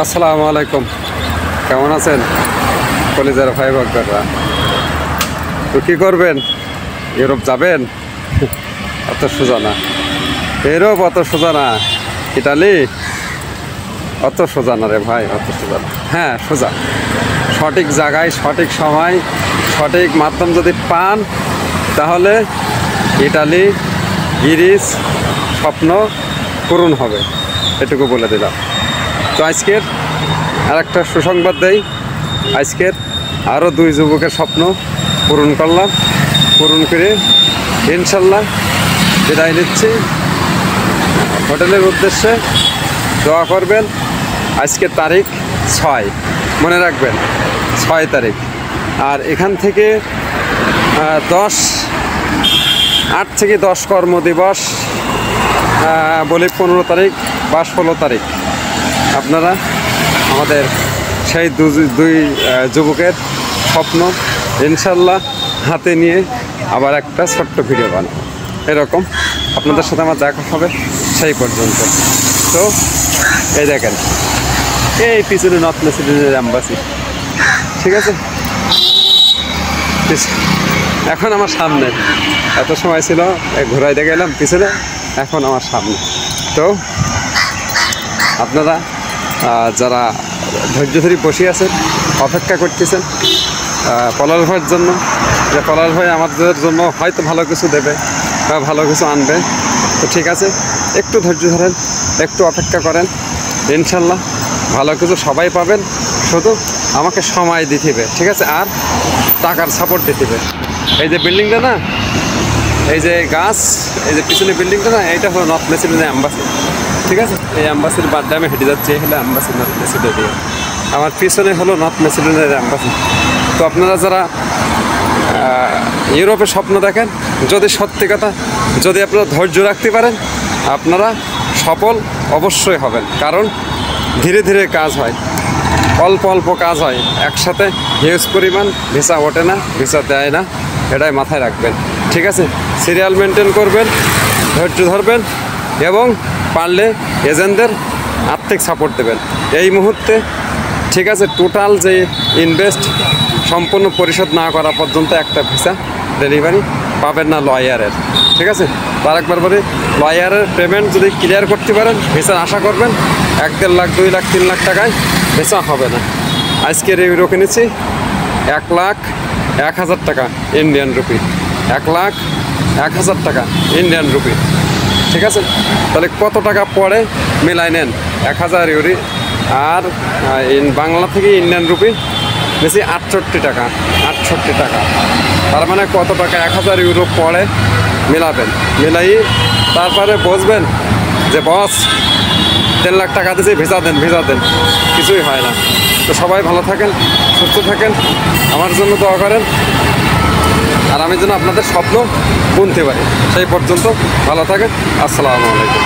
আসসালামু আলাইকুম, কেমন আছেন কলিজার ভাই ভক্তরা? তো কী করবেন? ইউরোপ যাবেন? অত সোজা না। ইউরোপ অত সোজা না। ইটালি অত সোজা না রে ভাই, অত সোজা না। হ্যাঁ সোজা, সঠিক জায়গায় সঠিক সময় সঠিক মাধ্যম যদি পান তাহলে ইটালি গ্রিস স্বপ্ন পূরণ হবে, এটুকু বলে দিলাম। তো আজকের আর একটা সুসংবাদ দেই, আজকের আরও 2 যুবকের স্বপ্ন পূরণ করলাম। পূরণ করে ইনশাল্লাহ বিদায় নিচ্ছি হোটেলের উদ্দেশ্যে। দোয়া করবেন। আজকের তারিখ 6, মনে রাখবেন 6 তারিখ। আর এখান থেকে 8 থেকে 10 কর্মদিবস বলি 15 তারিখ বা 16 তারিখ আপনারা আমাদের সেই দুই যুবকের স্বপ্ন ইনশাল্লাহ হাতে নিয়ে আবার একটা ছোট্ট ভিডিও বানাবো। এরকম আপনাদের সাথে আমার দেখা হবে সেই পর্যন্ত। তো এই দেখেন, এই পিছনে নর্থ মেসিডোনিয়ার অ্যাম্বাসি, ঠিক আছে? এখন আমার সামনে, এত সময় ছিল ঘোরাইতে গেলাম পিছনে, এখন আমার সামনে। তো আপনারা যারা ধৈর্য ধরে বসে আছেন, অপেক্ষা করতেছেন পলাশ ভাইয়ের জন্য, যে পলাশ ভাই আমাদের জন্য হয়তো ভালো কিছু দেবে বা ভালো কিছু আনবে, তো ঠিক আছে, একটু ধৈর্য ধরেন, একটু অপেক্ষা করেন, ইনশাল্লাহ ভালো কিছু সবাই পাবেন। শুধু আমাকে সময় দিতে হবে, ঠিক আছে? আর টাকার সাপোর্ট দিতে হবে। এই যে বিল্ডিংটা না, এই যে গাছ, এই যে পিছনে বিল্ডিংটা না, এইটা হলো নর্থ মেসিডোনিয়া অ্যাম্বাসি, ঠিক আছে? এই অ্যাম্বাসির বাড্ডে আমি হেঁটে যাচ্ছি, এই হলো অ্যাম্বাসি নর্থ মেসিডোনিয়া। আমার পিছনে হলো নর্থ মেসিডোনিয়ার অ্যাম্বাসি। তো আপনারা যারা ইউরোপের স্বপ্ন দেখেন, যদি সত্যি কথা, যদি আপনারা ধৈর্য রাখতে পারেন, আপনারা সফল অবশ্যই হবেন। কারণ ধীরে ধীরে কাজ হয়, অল্প অল্প কাজ হয়, একসাথে হিউজ পরিমাণ ভিসা ওঠে না, ভিসা দেয় না, এটাই মাথায় রাখবেন, ঠিক আছে? সিরিয়াল মেনটেন করবেন, ধৈর্য ধরবেন এবং পারলে এজেন্টদের আর্থিক সাপোর্ট দেবেন এই মুহূর্তে, ঠিক আছে? টোটাল যে ইনভেস্ট সম্পূর্ণ পরিশোধ না করা পর্যন্ত একটা ভিসা ডেলিভারি পাবেন না লয়ারের, ঠিক আছে? তার একবার বলি, লয়ারের পেমেন্ট যদি ক্লিয়ার করতে পারেন, ভিসার আশা করবেন 1-1.5 লাখ 2 লাখ 3 লাখ টাকায় ভিসা হবে না। আজকের ইউরো কিনেছি 1,01,000 টাকা ইন্ডিয়ান রুপি, 1,01,000 টাকা ইন্ডিয়ান রুপি, ঠিক আছে? তাহলে কত টাকা পড়ে মিলাই নেন, 1000 ইউরি। আর বাংলা থেকে ইন্ডিয়ান রুপি বেশি 68 টাকা, 68 টাকা। তার মানে কত টাকা 1000 ইউরো পড়ে মিলাবেন, মিলাই তারপরে বুঝবেন যে বস 3 লাখ টাকা দিয়েছি, ভিসা দেন, ভিসা দেন, কিছুই হয় না। তো সবাই ভালো থাকেন, সুস্থ থাকেন, আমার জন্য দোয়া করেন, আর আমি যেন আপনাদের স্বপ্ন বুনতে পারি। সেই পর্যন্ত ভালো থাকেন। আসসালামু আলাইকুম।